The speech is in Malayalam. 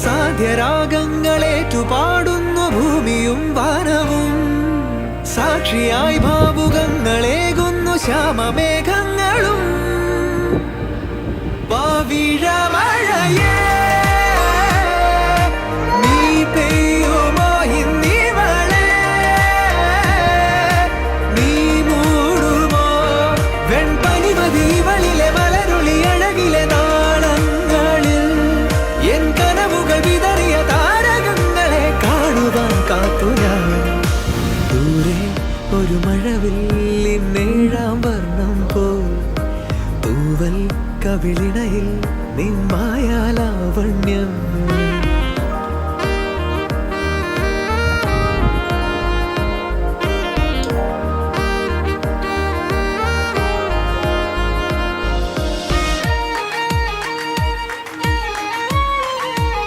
സാധ്യരാഗങ്ങളേറ്റുപാടുന്നു ഭൂമിയും വാനവും. സാക്ഷിയായി ഭാവുകങ്ങളേകുന്നു ശ്യാമമേഘങ്ങളും. പവിഴമഴയേ നീ പെയ്യുമോ ഇന്നിവളെ, നീ മൂടുമോ വെൺപനിമതിവളിലെ മലരുളി അഴകിലെ നാളങ്ങളിൽ. എൻ കനവുകൾ വിതറിയ താരകങ്ങളെ കാണുവാൻ കാത്തു ഞാൻ. ദൂരെ ഒരു മഴവില്ലിൻ ഏഴാം വർണ്ണം പോൽ തൂവൽ കവിളിണയിൽ നിൻ മായാലാവണ്യം.